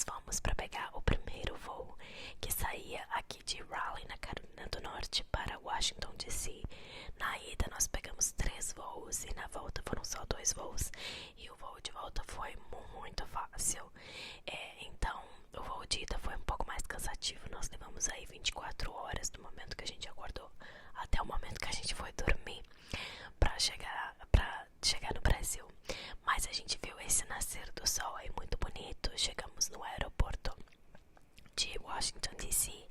nós fomos para pegar o primeiro voo que saía aqui de Raleigh, na Carolina do Norte, para Washington DC. Na ida nós pegamos 3 voos e na volta foram só 2 voos. E o voo de volta foi muito fácil. Então, o voo de ida foi um pouco mais cansativo. Nós levamos aí 24 horas do momento que a gente acordou até o momento que a gente foi dormir para chegar no Brasil. Mas a gente viu esse nascer do sol aí muito bonito. Chegamos no aeroporto de Washington DC,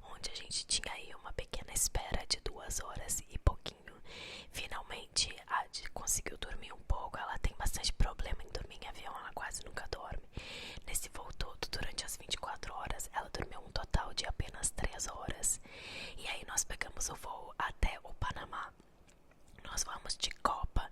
onde a gente tinha aí uma pequena espera de 2 horas e pouquinho. Finalmente a Adi conseguiu dormir um pouco. Ela tem bastante problema em dormir em avião, ela quase nunca dorme. Nesse voo todo, durante as 24 horas, ela dormiu um total de apenas 3 horas. E aí nós pegamos o voo até o Panamá. Nós vamos de Copa,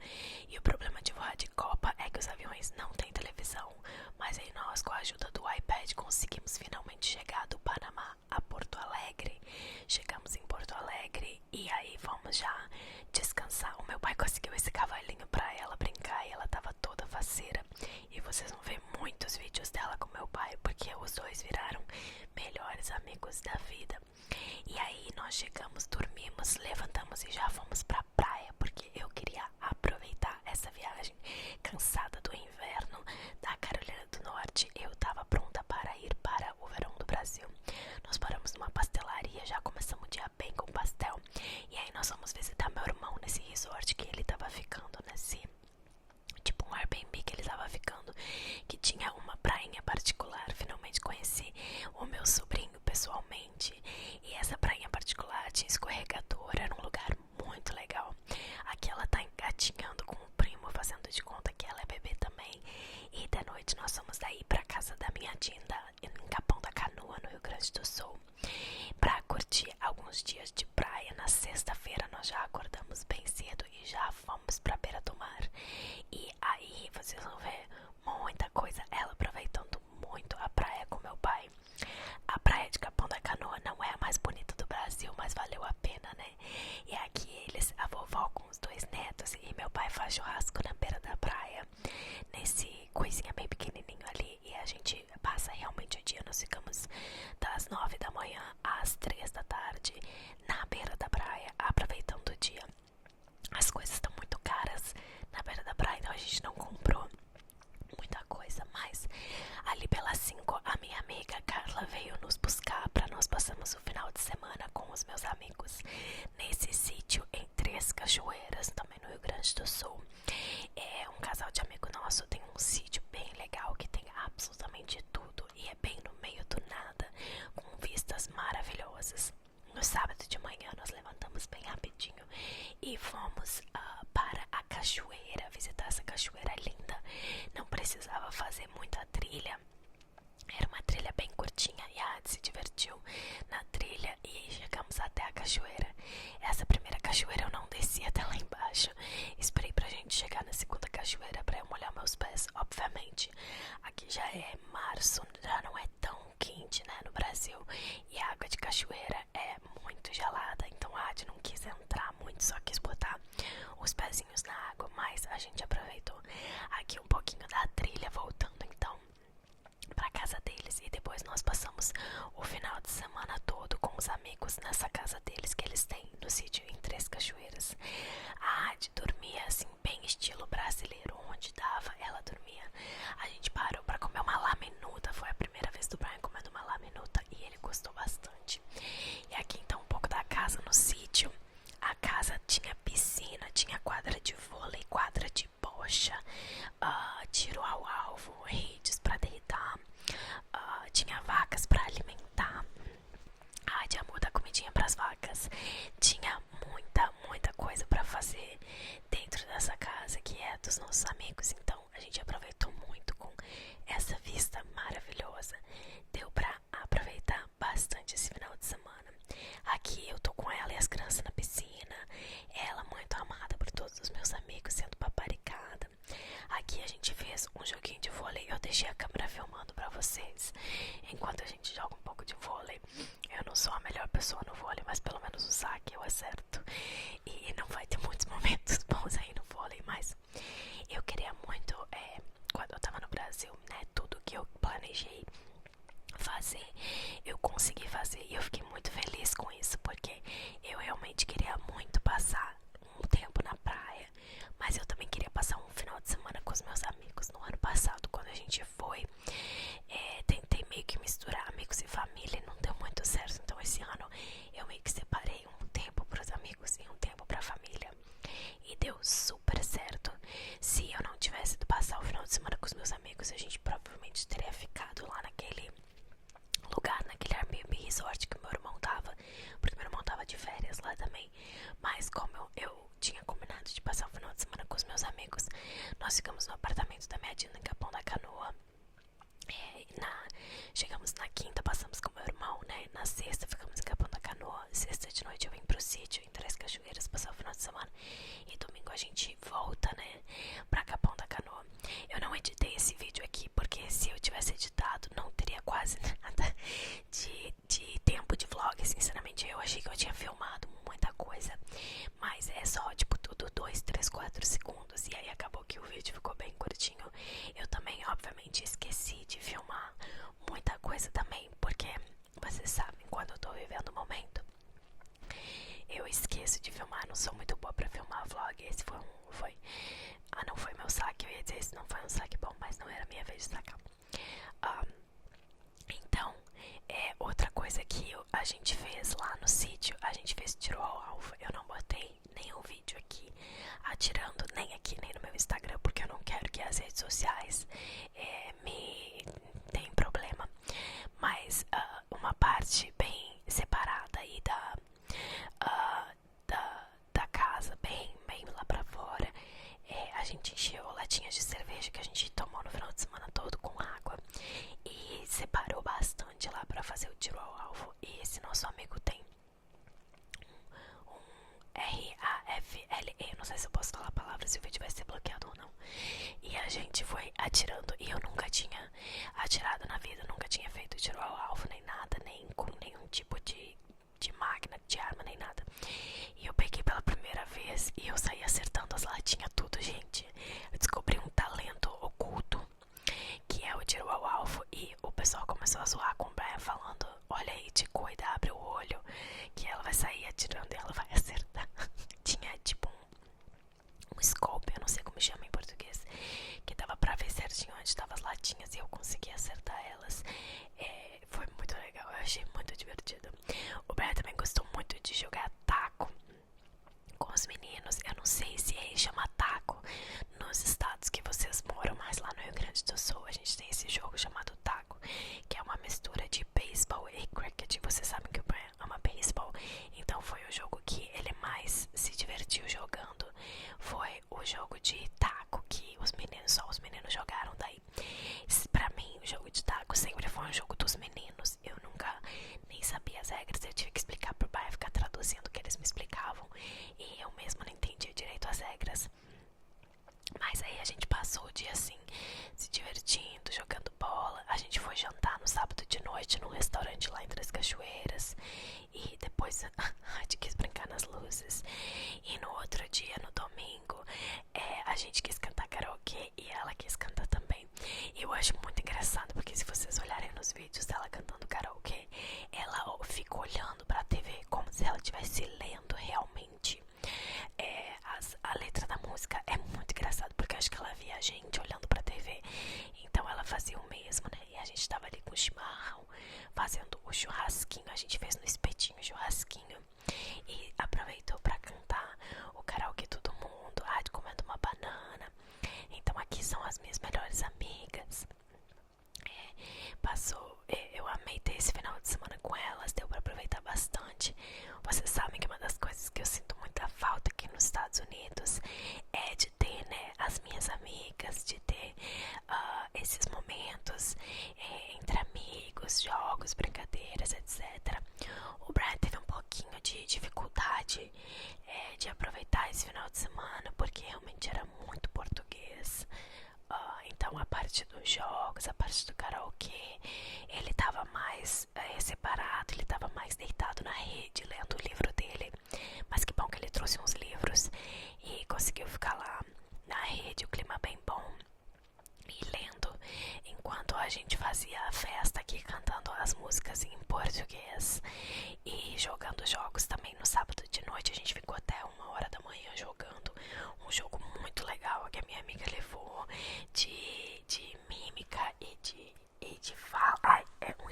e o problema de voar de Copa é que os aviões não têm televisão. Mas aí nós, com a ajuda do iPad, conseguimos finalmente chegar do Panamá a Porto Alegre. Chegamos em Porto Alegre e aí fomos já descansar. O meu pai conseguiu esse cavalinho pra ela brincar e ela tava toda faceira. E vocês vão ver muitos vídeos dela com meu pai, porque os dois viraram melhores amigos da vida. E aí nós chegamos, dormimos, levantamos e já fomos pra praia, porque eu queria aproveitar essa viagem. Cansada do inverno da Carolina do Norte, eu tava pronta para ir para o verão do Brasil. Nós paramos numa pastelaria, já começamos o dia bem com pastel. E aí nós fomos visitar meu irmão nesse resort que ele tava ficando, nesse tipo um Airbnb que ele tava ficando, que tinha uma prainha particular. Finalmente conheci o meu sobrinho pessoalmente, e essa prainha particular tinha escorregador, era um lugar muito legal. Aqui ela tá engatinhando com o primo, fazendo de conta que ela é bebê também. E da noite nós fomos daí pra casa da minha Dinda, em Capão da Canoa, no Rio Grande do Sul, pra curtir alguns dias de praia. Na sexta-feira nós já acordamos bem cedo e já fomos pra beira do mar. E aí vocês vão ver muita coisa, ela aproveitando muito a praia com meu pai. A praia de Capão da Canoa não é a mais bonita do Brasil, mas valeu a pena, né? E aqui eles, a vovó com os 2 netos, e meu pai faz churrasco na beira da praia, nesse coisinha bem pequenininho ali. E a gente passa realmente o dia. Nós ficamos das 9 da manhã às 3 da tarde na beira da praia, aproveitando o dia. As coisas estão muito caras na beira da praia, então a gente não comprou muita coisa, mas ali pelas 5 a minha amiga Carla veio nos buscar para nós passarmos o final de semana com os meus amigos nesse sítio em Três Cachoeiras, também no Rio Grande do Sul. É um casal de amigo nosso, tem um sítio bem legal que tem absolutamente tudo e é bem no meio do nada, com vistas maravilhosas. No sábado de manhã nós levantamos bem rapidinho e fomos para a cachoeira, visitar essa cachoeira linda. Não precisava fazer muita trilha, era uma trilha bem curtinha e a Adi se divertiu na trilha e chegamos até a cachoeira. Essa primeira cachoeira eu não desci até lá embaixo, esperei pra gente chegar na segunda cachoeira pra eu molhar meus pés. Obviamente aqui já é março, já não é tão quente, né, no Brasil, e a água de cachoeira é muito gelada, então a Adi não quis entrar muito, só quis botar os pezinhos na água, mas a gente aproveitou aqui um pouquinho da trilha, voltando então pra casa deles. E depois nós passamos o final de semana todo com os amigos nessa casa deles que eles têm no sítio em Três Cachoeiras. A Adi dormia assim bem estilo brasileiro, onde dava ela dormia. A gente parou pra comer uma laminuta, foi a primeira vez do Brian comendo uma laminuta e ele gostou bastante. E aqui então um pouco da casa no sítio. A casa tinha piscina, tinha quadra de vôlei, quadra de bocha, tiro ao alvo, redes pra deitar, tinha vacas pra alimentar. Tinha muita comidinha pras vacas. Tinha muita coisa pra fazer dentro dessa casa que é dos nossos amigos. Então a gente aproveitou muito com essa vista maravilhosa. Deu pra aproveitar bastante esse final de semana. Aqui eu tô com ela e as crianças na piscina. Ela muito amada por todos os meus amigos, sendo paparicada. Aqui a gente fez um joguinho de vôlei. Eu deixei a câmera filmando pra vocês enquanto a gente joga um pouco de vôlei. Eu não sou a melhor pessoa no vôlei, mas pelo menos o saque eu acerto. E não vai ter muitos momentos bons aí no vôlei, mas eu queria muito, quando eu tava no Brasil, né, tudo que eu planejei fazer, eu consegui fazer e eu fiquei muito feliz com isso, porque eu realmente queria muito passar um tempo na praia, mas eu também queria passar um final de semana com os meus amigos. No ano passado, quando a gente foi, tentei meio que misturar amigos e família e não deu muito certo, então esse ano eu meio que separei um tempo para os amigos e um tempo para a família e deu super certo. Se eu não tivesse ido passar o final de semana com os meus amigos, a gente provavelmente teria ficado lá naquele lugar, naquele Airbnb resort que meu irmão tava, porque meu irmão tava de férias lá também. Mas como eu tinha combinado de passar o final de semana com os meus amigos, nós ficamos no apartamento da minha tia em Capão da Canoa. Chegamos na quinta, passamos com meu irmão, né? Na sexta ficamos em Capão da Canoa. Sexta de noite eu vim pro sítio em Três Cachoeiras passar o final de semana. E domingo a gente volta, né? Pra Capão da Canoa. Eu não editei esse vídeo aqui porque se eu tivesse editado não teria quase nada de tempo de vlog. Sinceramente, eu achei que eu tinha filmado muita coisa, mas é só tipo tudo 2, 3, 4 segundos. E aí acabou que o vídeo ficou bem curtinho. Eu também, obviamente, esqueci de filmar muita coisa também, porque vocês sabem, quando eu tô vivendo o momento, eu esqueço de filmar. Não sou muito boa pra filmar vlog. Esse não foi meu saque. Eu ia dizer, esse não foi um saque bom, mas não era minha vez de sacar. Então, outra coisa que a gente fez lá no sítio, a gente fez tiro ao alvo. Eu não botei nenhum vídeo aqui atirando, nem aqui, nem no meu Instagram, porque eu não quero que as redes sociais me deem problema. Mas uma parte bem separada aí da casa, bem lá pra fora, a gente encheu latinhas de cerveja que a gente tomou no final de semana todo com água e separou bastante lá pra fazer o tiro ao alvo. E esse nosso amigo tem um RAFLE, não sei se eu posso falar a palavra, se o vídeo vai ser bloqueado ou não. E a gente foi atirando e eu nunca tinha atirado na vida, nunca tinha feito tiro ao alvo nem nada, nem com nenhum tipo de máquina, de arma, nem nada. E eu peguei pela primeira vez e eu saí acertando as latinhas tudo, gente. Eu descobri um talento oculto, que é o tiro ao alvo. E o pessoal começou a zoar com o Brian, falando: olha aí, te cuida, abre o olho, que ela vai sair atirando e ela vai acertar. Tinha tipo um scope, eu não sei como chama em português, que dava pra ver certinho onde estavam as latinhas e eu consegui acertar elas. Foi muito legal, eu achei muito divertido. O Brian também gostou muito de jogar taco com os meninos. Eu não sei se aí chama taco nos estados que vocês moram, mas lá no Rio Grande do Sul a gente tem esse jogo chamado taco, que é uma mistura de beisebol e cricket. Vocês sabem que o Brian ama beisebol, então foi o jogo que ele mais se divertiu jogando. Foi o jogo de taco que só os meninos jogaram. Daí, pra mim, o jogo de taco sempre foi um jogo dos meninos. Eu nunca nem sabia as regras, eu tive que explicar pro pai, ficar traduzindo o que eles me explicavam, e eu mesma não entendia direito as regras. Mas aí a gente passou o dia assim, se divertindo, jogando bola. A gente foi jantar no sábado de noite num restaurante lá em Três Cachoeiras. E depois a gente quis brincar nas luzes. E no outro dia, no domingo, a gente quis cantar karaokê e ela quis cantar também. E eu acho muito engraçado, porque se vocês olharem nos vídeos dela cantando karaokê, ela fica olhando pra TV como se ela estivesse lendo realmente a letra da música. É muito engraçado, porque acho que ela via a gente olhando pra TV, então ela fazia o mesmo, né? E a gente tava ali com o chimarrão, fazendo o churrasquinho. A gente fez no espetinho o churrasquinho e aproveitou pra cantar o karaokê todo mundo, comendo uma banana. Então aqui são as minhas melhores amigas. Eu amei ter esse final de semana com elas, deu pra aproveitar bastante. Vocês sabem que uma das coisas que eu sinto muita falta aqui nos Estados Unidos é de ter, né, as minhas amigas, de ter esses momentos entre amigos, jogos, brincadeiras, etc. O Brian teve um pouquinho de dificuldade de aproveitar esse final de semana, porque realmente era muito português. Então a parte dos jogos, a parte do karaokê, ele tava mais separado, ele tava mais deitado na rede, lendo o livro dele. Mas que bom que ele trouxe uns livros e conseguiu ficar lá na rede, o clima bem bom, e lendo, enquanto a gente fazia a festa aqui, cantando as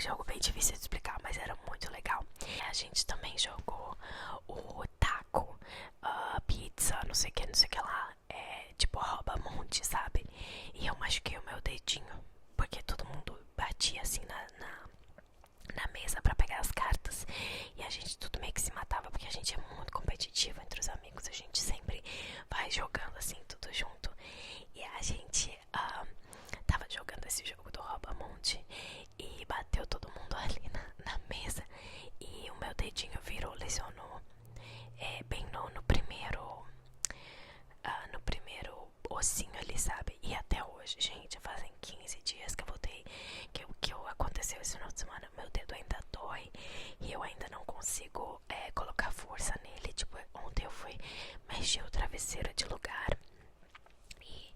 jogo bem difícil de explicar, mas era muito legal. E a gente também jogou o taco, pizza, não sei o que, não sei o que lá. Tipo rouba-monte, sabe? E eu machuquei o meu dedinho, porque todo mundo batia assim na mesa pra pegar as cartas. E a gente tudo meio que se matava, porque a gente é muito competitivo entre os amigos. A gente sempre vai jogando assim, tudo junto. E a gente tava jogando esse jogo do rouba-monte e bateu todo mundo ali na mesa. E o meu dedinho virou, lesionou bem no primeiro ossinho ali, sabe? E até hoje, gente, fazem 15 dias que eu voltei, que aconteceu esse final de semana. Meu dedo ainda dói e eu ainda não consigo colocar força nele. Tipo, ontem eu fui mexer o travesseiro de lugar e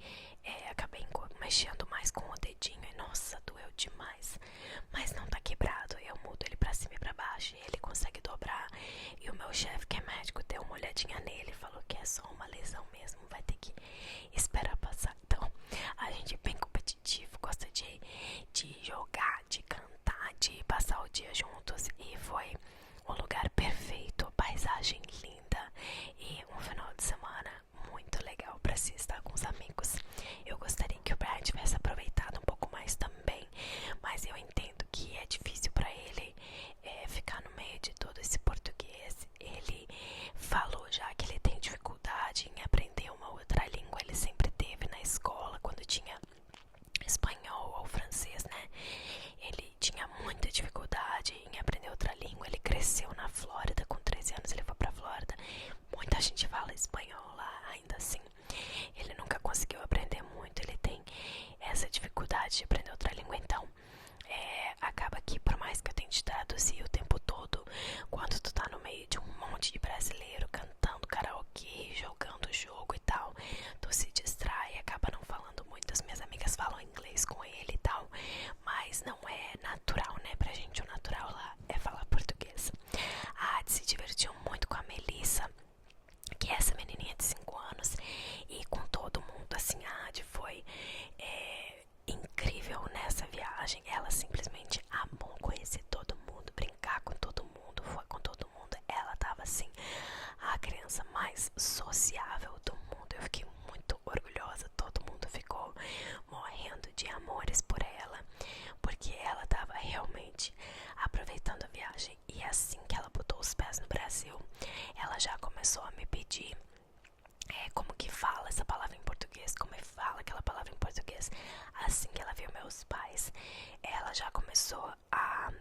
acabei mexendo mais com o dedinho e nossa, doeu demais. Mas não tá quebrado, eu mudo ele pra cima e pra baixo e ele consegue dobrar. E o meu chefe, que é médico, deu uma olhadinha nele e falou que é só uma lesão mesmo, vai ter que esperar passar. Então, a gente é bem competitivo, gosta de jogar, de cantar, de passar o dia juntos. E foi um lugar perfeito, paisagem linda e um final de semana muito legal pra se estar com os amigos. Eu gostaria que o Brian tivesse aproveitado um pouco mais também, mas eu entendo que é difícil pra ele ficar no meio de todo esse português. Ele falou já que ele tem dificuldade em aprender uma outra língua. Ele sempre teve na escola, quando tinha espanhol ou francês, né? Ele tinha muita dificuldade em aprender outra língua. Ele cresceu na Flórida, com 13 anos ele foi pra Flórida. Muita gente fala espanhol lá, ainda assim. Ele nunca conseguiu aprender muito, ele tem essa dificuldade de aprender outra língua. Então, acaba que por mais que eu tente traduzir o tempo todo, quando tu tá no meio de um monte de brasileiro cantando karaokê, jogando jogo e tal, tu se distrai, acaba não falando muito. As minhas amigas falam inglês com ele e tal, mas não é natural, né? Pra gente o natural lá é falar português. A Adi se divertiu muito com a Melissa, que é essa menininha de 5 anos, e com todo mundo, assim. A Adi foi incrível nessa viagem. Ela simplesmente amou conhecer todo mundo, brincar com todo mundo, foi com todo mundo. Ela tava assim, a criança mais sociável do mundo. Eu fiquei muito orgulhosa, todo mundo ficou morrendo de amores por ela, porque ela tava realmente aproveitando a viagem. E assim que ela botou os pés no Brasil, ela já começou a me pedir como que fala essa palavra em português, como fala aquela palavra em português. Assim que ela viu meus pais, ela já começou a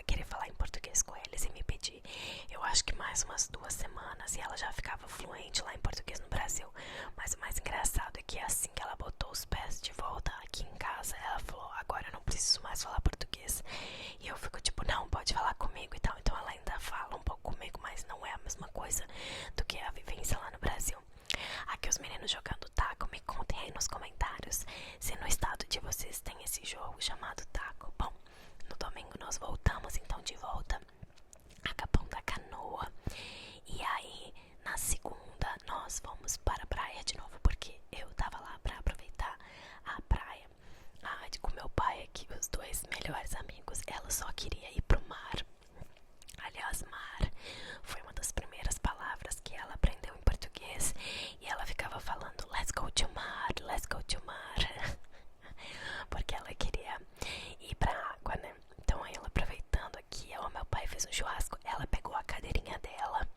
querer falar em português com eles e me pedir. Eu acho que mais umas 2 semanas e ela já ficava fluente lá em português no Brasil. Mas o mais engraçado é que assim que ela botou os pés de volta aqui em casa, ela falou: agora eu não preciso mais falar português. E eu fico tipo: não, pode falar comigo e tal. Então ela ainda fala um pouco comigo, mas não é a mesma coisa do que a vivência lá no Brasil. Aqui os meninos jogando taco, me contem aí nos comentários se no estado de vocês tem esse jogo chamado taco. Bom, no domingo nós voltamos então de volta a Capão da Canoa. E aí na segunda nós fomos para a praia de novo, porque eu tava lá pra aproveitar a praia. Com meu pai aqui, os 2 melhores amigos, ela só queria ir pro mar. Aliás, mar foi uma das primeiras palavras que ela aprendeu em português. E ela ficava falando: let's go to mar, let's go to mar. Porque ela queria ir pra água, né? Então aí ela, aproveitando aqui, o meu pai fez um churrasco. Ela pegou a cadeirinha dela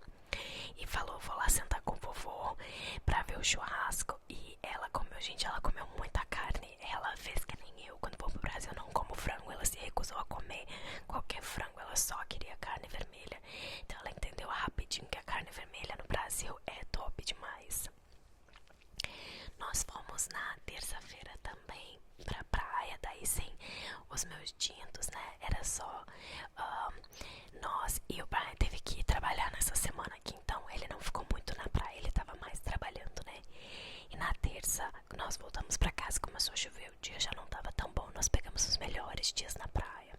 e falou: vou lá sentar com o vovô pra ver o churrasco. E ela comeu, gente, ela comeu muita carne. Ela fez que nem eu, quando vou pro Brasil eu não como frango. Ela se recusou a comer qualquer frango, ela só queria carne vermelha. Então ela entendeu rapidinho que a carne vermelha no Brasil é top demais. Nós fomos na terça-feira também pra praia, daí sem os meus tintos, né? Era só nós, e o Brian teve que ir trabalhar nessa semana aqui, então ele não ficou muito na praia, ele tava mais trabalhando, né? E na terça nós voltamos pra casa, começou a chover, o dia já não tava tão bom, nós pegamos os melhores dias na praia.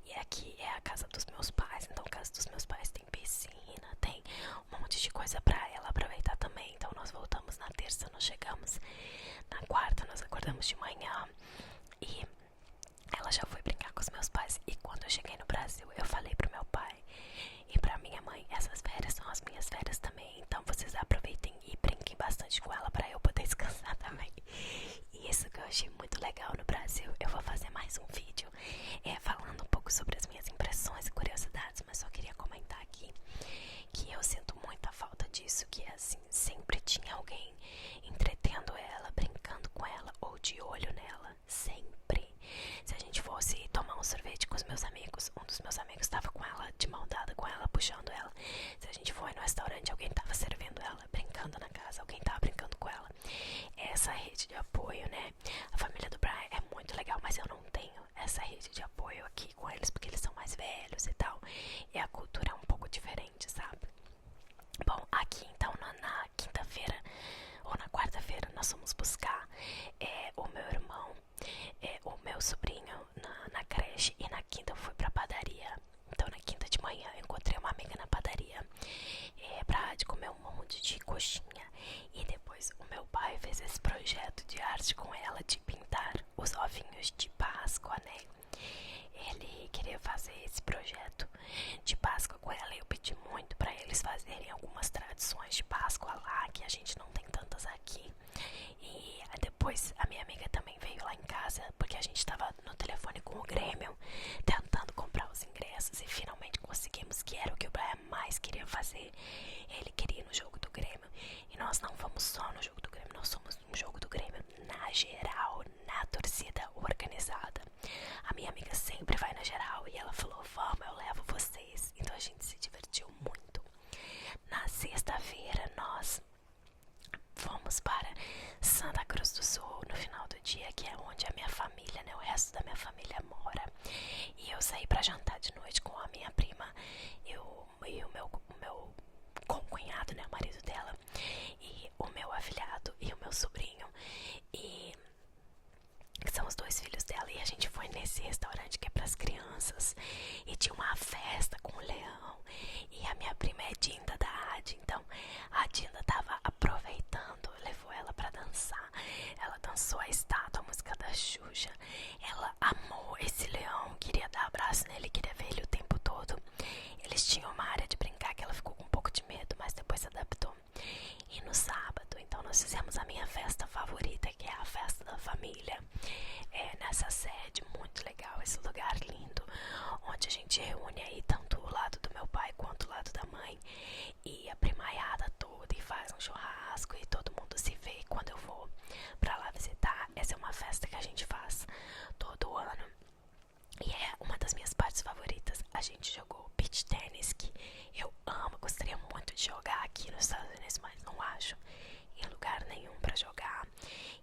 E aqui é a casa dos meus pais, então a casa dos meus pais tem piscina, tem um monte de coisa pra ela aproveitar também. Então nós voltamos na terça, nós chegamos na quarta, nós acordamos de manhã e ela já foi brincar com os meus pais. E quando eu cheguei no Brasil, eu falei pro meu pai e pra minha mãe: essas férias são as minhas férias também, então vocês aproveitem e brinquem bastante com ela pra eu poder descansar também. E isso que eu achei muito legal no Brasil. Eu vou fazer mais um vídeo falando um pouco sobre as minhas impressões e curiosidades, mas só queria comentar aqui que eu sinto muita falta disso, que assim, sempre tinha alguém entretendo ela, brincando com ela ou de olho nela, sempre. Se a gente fosse tomar um sorvete com os meus amigos, um dos meus amigos estava com ela, de mão dada com ela, puxando ela. Se a gente foi no restaurante, alguém estava servindo ela, brincando na casa, alguém estava brincando com ela. Essa rede de apoio, né? A família do Brian é muito legal, mas eu não tenho essa rede de apoio aqui com eles, porque eles são mais velhos e tal, e a cultura é um pouco diferente, sabe? Bom, aqui então na quinta-feira ou na quarta-feira nós fomos buscar o meu irmão, o meu sobrinho na creche, e na quinta eu fui pra padaria. Então na quinta de manhã eu encontrei uma amiga na padaria pra comer um monte de coxinha, e depois o meu pai fez esse projeto de arte com ela, de pintar os ovinhos de Páscoa, né? Ele queria fazer esse projeto de Páscoa com ela, e eu pedi muito pra eles fazerem algumas tradições de Páscoa lá, que a gente não tem tantas aqui. E depois a minha amiga também veio lá em casa, porque a gente tava no telefone com o Grêmio, tentando comprar os ingressos, e finalmente conseguimos, que era o que o Brian mais queria fazer. Ele queria ir no jogo do Grêmio, e nós não fomos só no jogo do Grêmio, nós fomos no jogo do Grêmio na geral, na torcida organizada. A minha amiga sempre vai na geral, e ela falou: vamos, eu levo vocês. Então a gente se divertiu muito. Na sexta-feira nós fomos para Santa Cruz do Sul no final do dia, que é onde a minha família, né, o resto da minha família mora. E eu saí pra jantar de noite com a minha prima e o meu concunhado, né, o marido dela, e o meu afilhado e o meu sobrinho, e que são os dois filhos dela. E a gente foi nesse restaurante que é pras crianças, e tinha uma festa com o leão, e a minha prima é Dinda da AD, então a Dinda tava aproveitando, levou ela pra dançar. Ela dançou a estátua, a música da Xuxa. Ela amou esse leão, queria dar abraço nele, queria ver ele o tempo todo. Eles tinham uma área de brincar que ela ficou com um pouco de medo, mas depois se adaptou. E no sábado, então, nós fizemos a minha festa favorita, que é a festa da família, nessa sede. Muito legal, esse lugar lindo, onde a gente reúne aí tanto o lado do meu pai quanto o lado da mãe, e a primaiada toda, e faz um churrasco, e todo mundo se vê. Quando eu vou pra lá visitar, essa é uma festa que a gente faz todo ano, e é uma das minhas partes favoritas. A gente jogou beach tennis, que eu amo, gostaria muito de jogar aqui nos Estados Unidos, mas não acho em lugar nenhum pra jogar.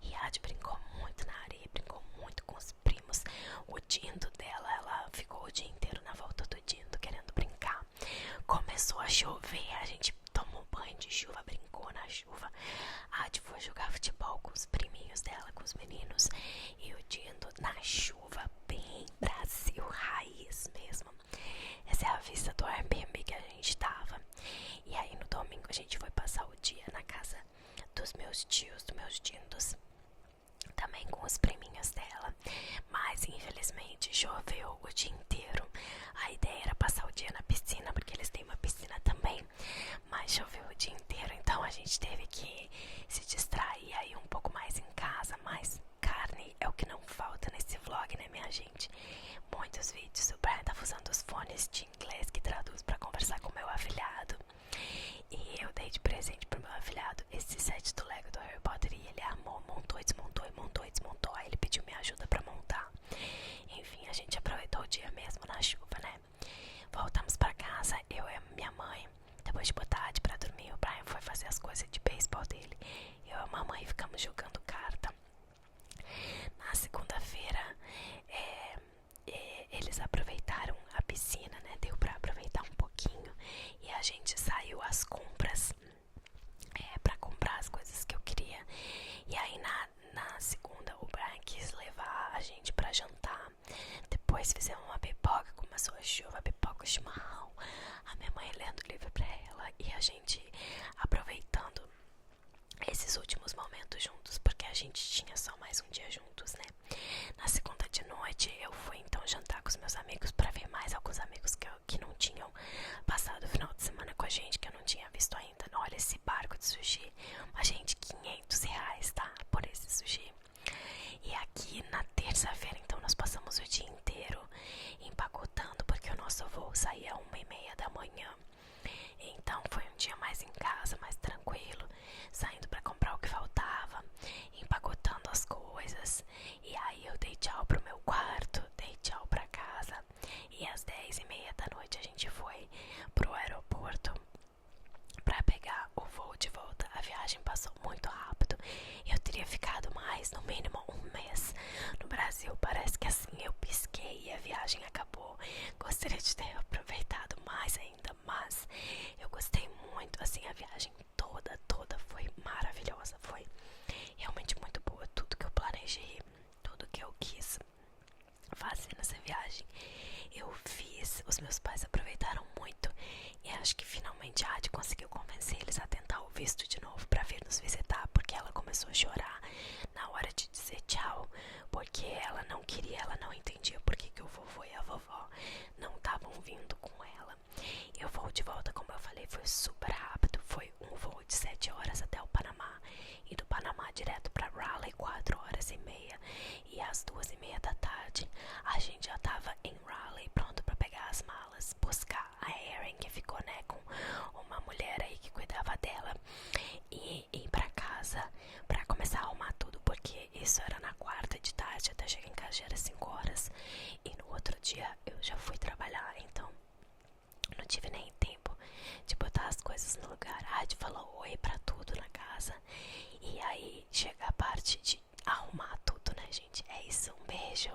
E a Adi brincou muito na areia, brincou muito com os primos. O Dindo dela, ela ficou o dia inteiro na volta do Dindo querendo brincar. Começou a chover, a gente tomou banho de chuva, brincou na chuva. A Adi foi jogar futebol com os priminhos dela, com os meninos, e o Dindo na chuva, bem Brasil raiz mesmo. Essa é a vista do Airbnb que a gente tava. E aí no domingo a gente foi passar o dia na casa dos meus tios, dos meus Dindos, também com os priminhos dela. Mas infelizmente choveu o dia inteiro. A ideia era passar o dia na piscina, porque eles têm uma piscina também, mas choveu o dia inteiro, então a gente teve que se distrair aí um pouco mais em casa. Mas carne é o que não falta nesse vlog, né, minha gente? Muitos vídeos. O Brian tá usando os fones de inglês que traduz pra conversar com o meu afilhado, e eu dei de presente pro meu afilhado esse set do Lego do Harry Potter, e ele amou, montou e desmontou, e montou e desmontou. Aí ele pediu minha ajuda pra montar. Enfim, a gente aproveitou o dia mesmo na chuva, né? Voltamos pra casa, eu e a minha mãe. Depois de botar a Adi pra dormir, o Brian foi fazer as coisas de beisebol dele. Eu e a mamãe ficamos jogando carta. Na segunda-feira, eles aproveitaram a piscina, né? Deu pra aproveitar um pouquinho, e a gente saiu às compras pra comprar as coisas que eu queria. E aí na segunda o Brian quis levar a gente pra jantar. Depois fizemos uma pipoca, começou a chuva, pipoca, chimarrão, a minha mãe lendo o livro pra ela, e a gente aproveitando esses últimos momentos juntos, porque a gente tinha só mais um dia juntos, né? Na segunda de noite eu fui então jantar com os meus amigos pra ver os amigos que não tinham passado o final de semana com a gente, que eu não tinha visto ainda. Olha esse barco de sushi, mas gente, R$ 500, tá? Por esse sushi. E aqui na terça-feira, então, nós passamos o dia inteiro empacotando, porque o nosso voo saía às 1h30 da manhã. Então foi um dia mais em casa, mais tranquilo, saindo pra comprar o que faltava, empacotando as coisas. E aí eu dei tchau pro meu quarto, dei tchau pra casa. E às 10h30 da noite a gente foi pro aeroporto pra pegar o voo de volta. A viagem passou muito rápido. Eu teria ficado mais, no mínimo, um mês no Brasil. Parece que assim eu pisquei e a viagem acabou. Gostaria de ter aproveitado mais ainda, mas eu gostei muito. Assim, a viagem toda foi maravilhosa. Foi realmente muito boa. Tudo que eu planejei, tudo que eu quis fazer nessa viagem, eu fiz. Os meus pais aproveitaram muito e acho que finalmente a Adi conseguiu convencer eles a tentar o visto de novo pra vir nos visitar, porque ela começou a chorar na hora de dizer tchau, porque ela não queria, ela não entendia por que o vovô e a vovó não estavam vindo com ela. E o voo de volta, como eu falei, foi super rápido. Foi um voo de 7 horas até o Panamá, e do Panamá direto pra Raleigh, 4h30. E às 2h30 da tarde a gente já tava em Raleigh, pronto pra pegar as malas, buscar a Erin, que ficou, né, com uma mulher aí que cuidava dela, e ir pra casa pra começar a arrumar tudo, porque isso era na quarta de tarde, até chegar em casa já era 5 horas, e no outro dia eu já fui trabalhar, então não tive nem tempo de botar as coisas no lugar. A Adi falou oi pra tudo na casa, e aí chega a parte de arrumar tudo, né, gente? É isso, um beijo.